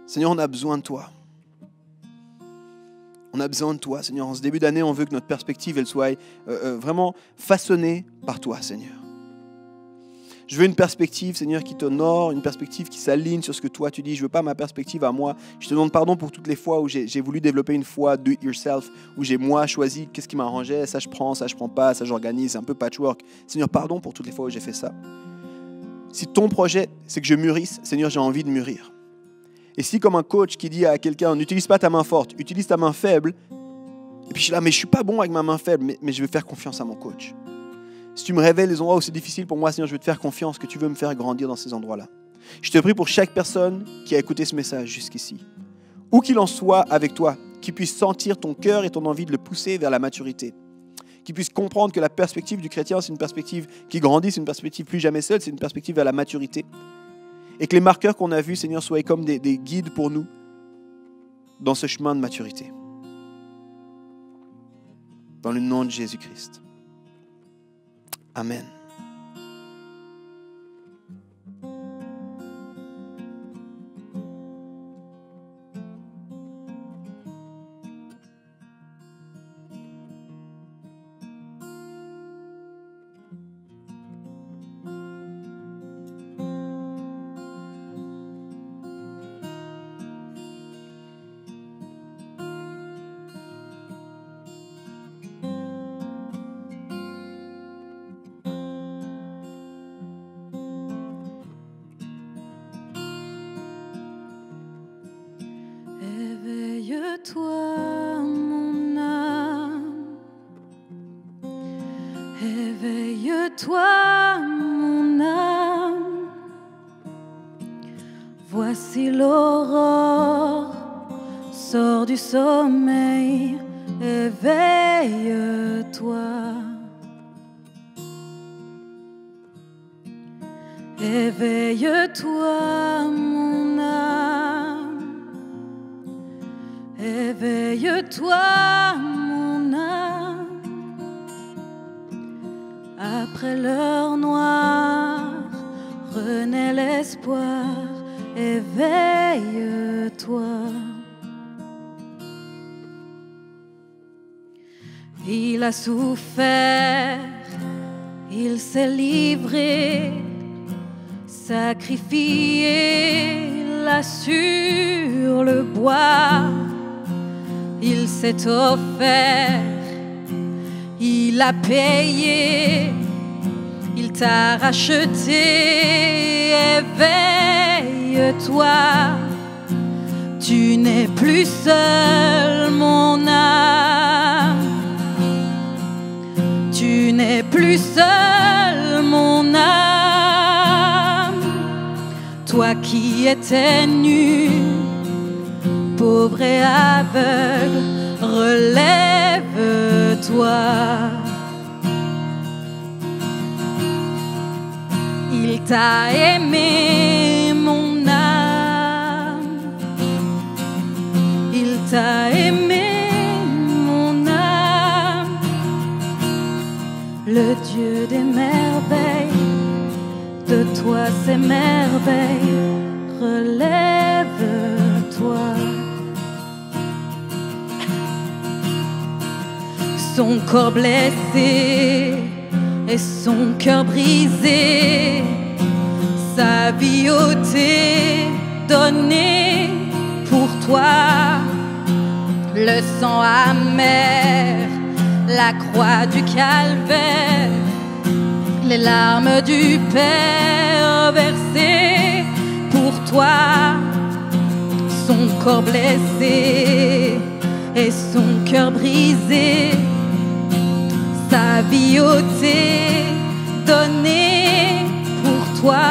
Seigneur, on a besoin de toi. On a besoin de toi, Seigneur. En ce début d'année, on veut que notre perspective elle soit vraiment façonnée par toi, Seigneur. Je veux une perspective, Seigneur, qui t'honore, une perspective qui s'aligne sur ce que toi tu dis. Je ne veux pas ma perspective à moi. Je te demande pardon pour toutes les fois où j'ai voulu développer une foi do it yourself, où j'ai moi choisi qu'est-ce qui m'arrangeait, ça je prends pas, ça j'organise, c'est un peu patchwork. Seigneur, pardon pour toutes les fois où j'ai fait ça. Si ton projet, c'est que je mûrisse, Seigneur, j'ai envie de mûrir. Et si comme un coach qui dit à quelqu'un, n'utilise pas ta main forte, utilise ta main faible, et puis je suis là, mais je ne suis pas bon avec ma main faible, mais je vais faire confiance à mon coach. Si tu me révèles les endroits où c'est difficile pour moi, Seigneur, je veux te faire confiance que tu veux me faire grandir dans ces endroits-là. Je te prie pour chaque personne qui a écouté ce message jusqu'ici, où qu'il en soit avec toi, qu'il puisse sentir ton cœur et ton envie de le pousser vers la maturité, qu'il puisse comprendre que la perspective du chrétien, c'est une perspective qui grandit, c'est une perspective plus jamais seule, c'est une perspective vers la maturité. Et que les marqueurs qu'on a vus, Seigneur, soient comme des guides pour nous dans ce chemin de maturité. Dans le nom de Jésus-Christ. Amen. Éveille-toi, mon âme. Éveille-toi, mon âme. Voici l'aurore, sors du sommeil, éveille-toi. Éveille-toi, mon âme. Éveille-toi, mon âme. Après l'heure noire, renaît l'espoir. Éveille-toi. Il a souffert, il s'est livré, sacrifié là sur le bois. Il s'est offert, il a payé, il t'a racheté. Éveille-toi, tu n'es plus seul, mon âme. Tu n'es plus seul, mon âme. Toi qui étais nu, pauvre et aveugle, relève-toi. Il t'a aimé, mon âme. Il t'a aimé, mon âme. Le Dieu des merveilles, de toi ces merveilles, relève-toi. Son corps blessé et son cœur brisé, sa vie ôtée, donnée pour toi. Le sang amer, la croix du calvaire, les larmes du Père versées pour toi. Son corps blessé et son cœur brisé, sa vie ôtée, donnée pour toi.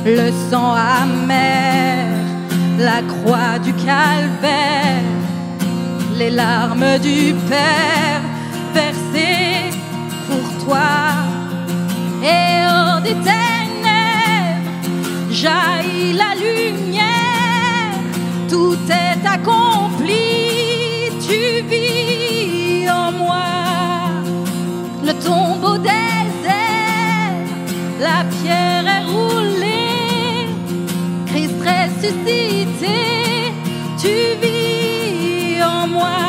Le sang amer, la croix du calvaire, les larmes du Père versées pour toi. Et hors des ténèbres jaillit la lumière, tout est accompli, tu vis en moi. Le tombeau désert, la pierre est roulée, Christ ressuscité, tu vis en moi.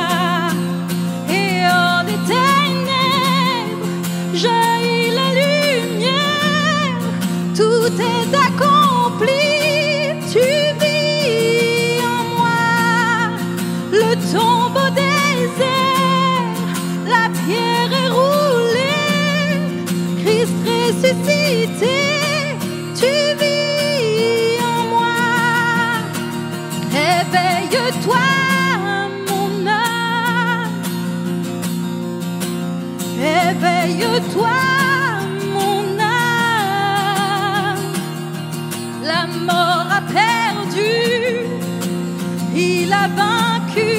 Et hors des ténèbres jaillit la lumière, tout est accompli, tu vis en moi. Le tombeau désert, la pierre est roulée, Christ ressuscité, tu vis en moi. Éveille-toi, mon âme. Éveille-toi, mon âme. La mort a perdu, il a vaincu.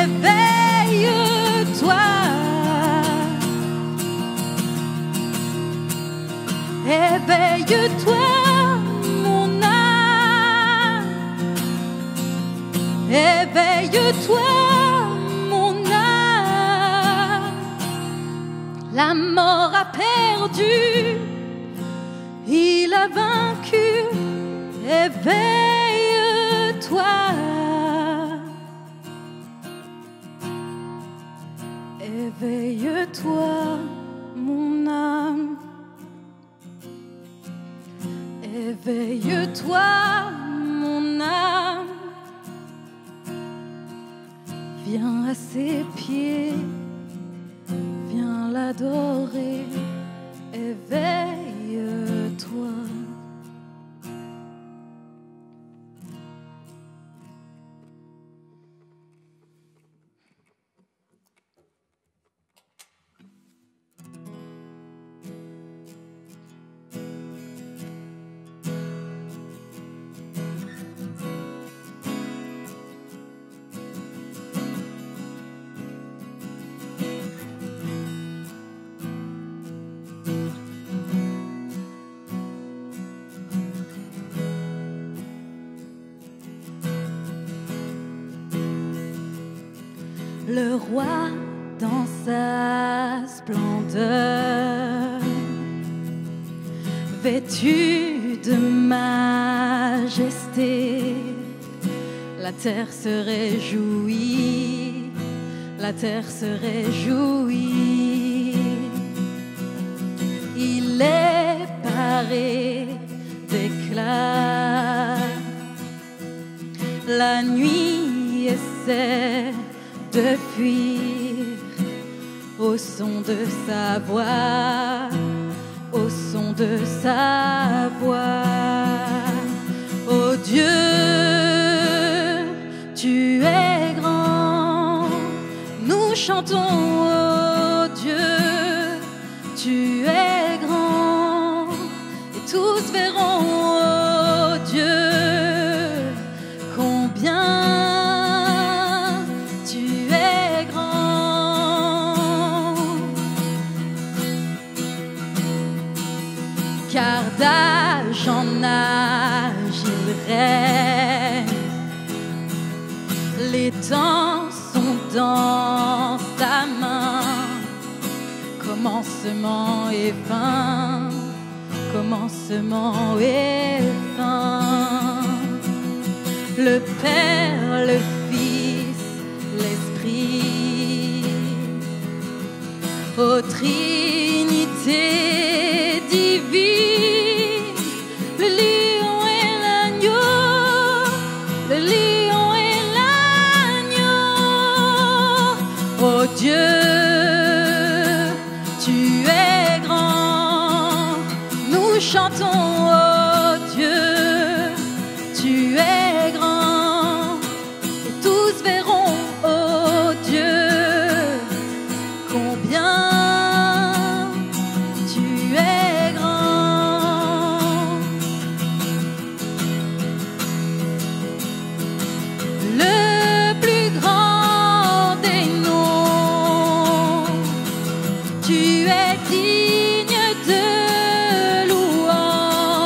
Éveille-toi. Éveille-toi, mon âme. Éveille-toi, mon âme. La mort a perdu, il a vaincu. Éveille-toi. Éveille-toi, mon âme. Éveille-toi, mon âme. Viens à ses pieds, viens l'adorer. Éveille-toi. Le roi dans sa splendeur, vêtu de majesté, la terre se réjouit, la terre se réjouit. Il est paré d'éclat, la nuit essaie de fuir au son de sa voix, au son de sa voix. Oh Dieu, tu es grand, nous chantons, oh Dieu, tu es grand, et tous verront, oh Dieu, combien tu Les temps sont dans sa main, commencement et fin, commencement et fin. Le Père, le Fils, l'Esprit, ô Trinité divine, le lion et l'agneau, le lion et l'agneau. Oh Dieu, tu es grand, nous chantons, oh Dieu, tu es grand, et tous verront, oh Dieu, combien tu es grand. Le plus grand des noms, tu es digne de louange,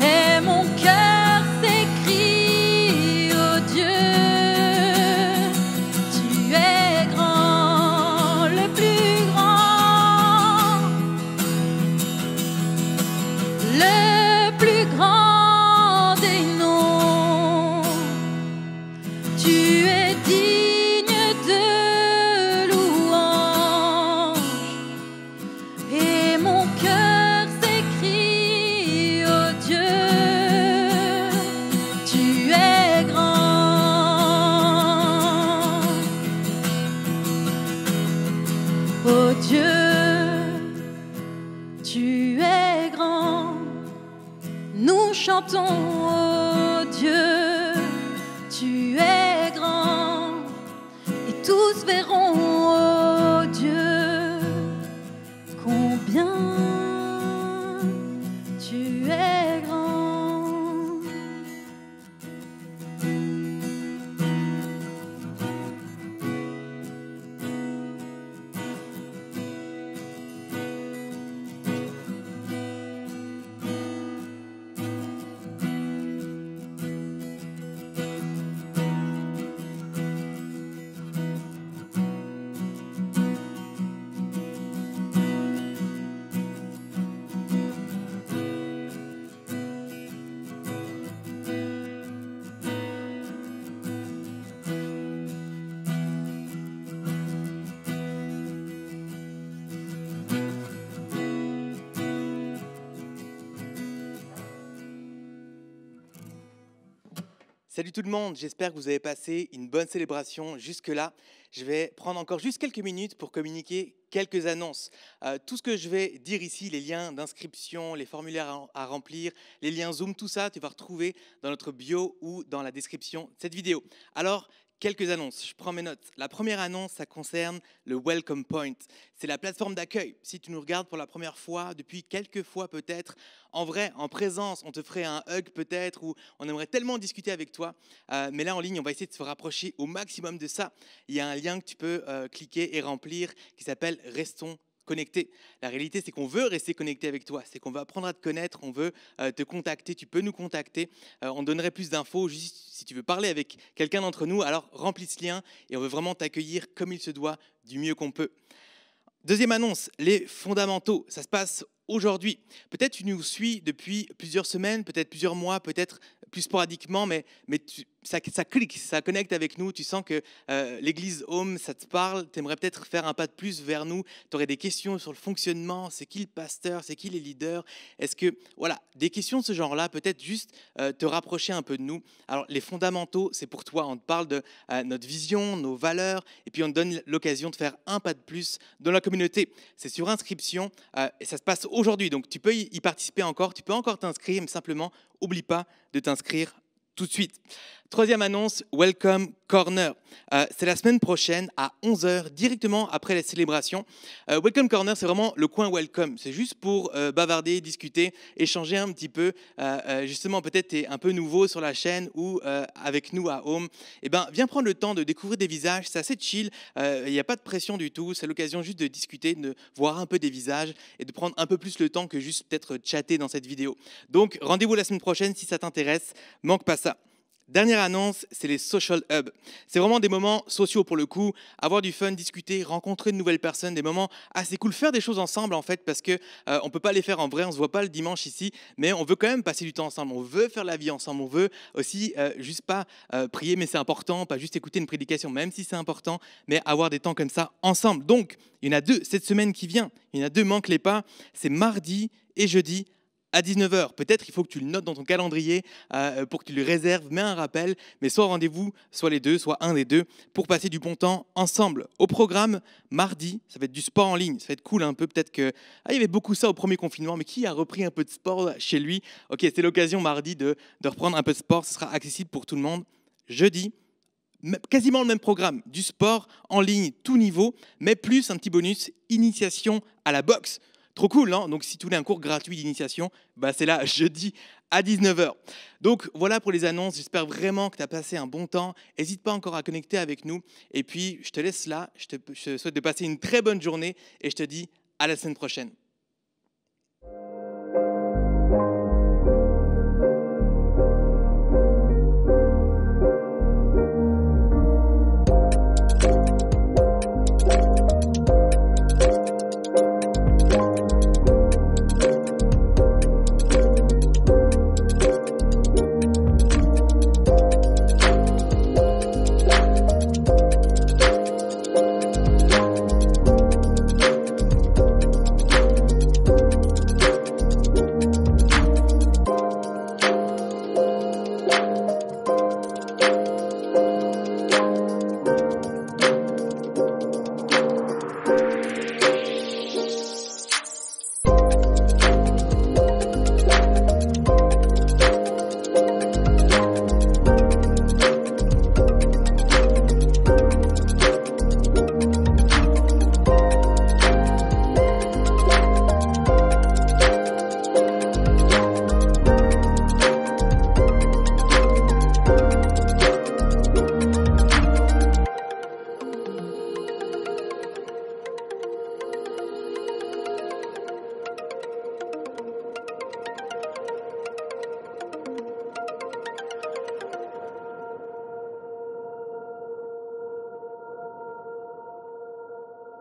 et mon cœur s'écrie, oh Dieu, tu es grand, le plus grand, le plus grand des noms. Tu es digne de louange, et mon cœur s'écrie, oh Dieu, tu es grand. Oh Dieu, tu es grand. Nous chantons, oh Dieu, tu es grand. Et tous verront, oh Dieu, combien tu es grand. Salut tout le monde, j'espère que vous avez passé une bonne célébration jusque-là. Je vais prendre encore juste quelques minutes pour communiquer quelques annonces. Tout ce que je vais dire ici, les liens d'inscription, les formulaires à remplir, les liens Zoom, tout ça, tu vas retrouver dans notre bio ou dans la description de cette vidéo. Alors, quelques annonces, je prends mes notes. La première annonce, ça concerne le Welcome Point. C'est la plateforme d'accueil. Si tu nous regardes pour la première fois, depuis quelques fois peut-être, en vrai, en présence, on te ferait un hug peut-être, ou on aimerait tellement discuter avec toi. Mais là, en ligne, on va essayer de se rapprocher au maximum de ça. Il y a un lien que tu peux cliquer et remplir qui s'appelle « Restons connectés ». La réalité, c'est qu'on veut rester connecté avec toi. C'est qu'on veut apprendre à te connaître, on veut te contacter. Tu peux nous contacter. On donnerait plus d'infos. Juste si tu veux parler avec quelqu'un d'entre nous, alors remplis ce lien et on veut vraiment t'accueillir comme il se doit, du mieux qu'on peut. Deuxième annonce, les fondamentaux. Ça se passe aujourd'hui. Peut-être tu nous suis depuis plusieurs semaines, peut-être plusieurs mois, peut-être plus sporadiquement, mais ça clique, ça connecte avec nous. Tu sens que l'église Home, ça te parle. Tu aimerais peut-être faire un pas de plus vers nous. Tu aurais des questions sur le fonctionnement. C'est qui le pasteur? C'est qui les leaders? Est-ce que, voilà, des questions de ce genre-là, peut-être juste te rapprocher un peu de nous. Alors, les fondamentaux, c'est pour toi. On te parle de notre vision, nos valeurs, et puis on te donne l'occasion de faire un pas de plus dans la communauté. C'est sur inscription et ça se passe aujourd'hui. Donc, tu peux y participer encore. Tu peux encore t'inscrire, mais simplement, oublie pas de t'inscrire tout de suite. Troisième annonce, Welcome Corner. C'est la semaine prochaine à 11h, directement après la célébration. Welcome Corner, c'est vraiment le coin welcome. C'est juste pour bavarder, discuter, échanger un petit peu. Justement, peut-être tu es un peu nouveau sur la chaîne ou avec nous à Home. Eh ben, viens prendre le temps de découvrir des visages. C'est assez chill. Il n'y a pas de pression du tout. C'est l'occasion juste de discuter, de voir un peu des visages et de prendre un peu plus le temps que juste peut-être chatter dans cette vidéo. Donc, rendez-vous la semaine prochaine si ça t'intéresse. Manque pas ça. Dernière annonce, c'est les social hubs. C'est vraiment des moments sociaux pour le coup, avoir du fun, discuter, rencontrer de nouvelles personnes, des moments assez cool, faire des choses ensemble en fait, parce que on peut pas les faire en vrai, on se voit pas le dimanche ici, mais on veut quand même passer du temps ensemble, on veut faire la vie ensemble, on veut aussi juste pas prier, mais c'est important, pas juste écouter une prédication, même si c'est important, mais avoir des temps comme ça ensemble. Donc, il y en a 2 cette semaine qui vient, il y en a 2, manque-les pas, c'est mardi et jeudi à 19h. Peut-être il faut que tu le notes dans ton calendrier pour que tu le réserves, mets un rappel, mais soit au rendez-vous, soit les 2, soit un des 2, pour passer du bon temps ensemble. Au programme, mardi, ça va être du sport en ligne, ça va être cool un peu, peut-être que... il y avait beaucoup ça au premier confinement, mais qui a repris un peu de sport chez lui? Ok, c'est l'occasion mardi de reprendre un peu de sport, ce sera accessible pour tout le monde. Jeudi, quasiment le même programme, du sport en ligne, tout niveau, mais plus un petit bonus, initiation à la boxe. Trop cool, non? Donc, si tu voulais un cours gratuit d'initiation, c'est là, jeudi à 19h. Donc, voilà pour les annonces. J'espère vraiment que tu as passé un bon temps. N'hésite pas encore à connecter avec nous. Et puis, je te laisse là. Je te souhaite de passer une très bonne journée et je te dis à la semaine prochaine.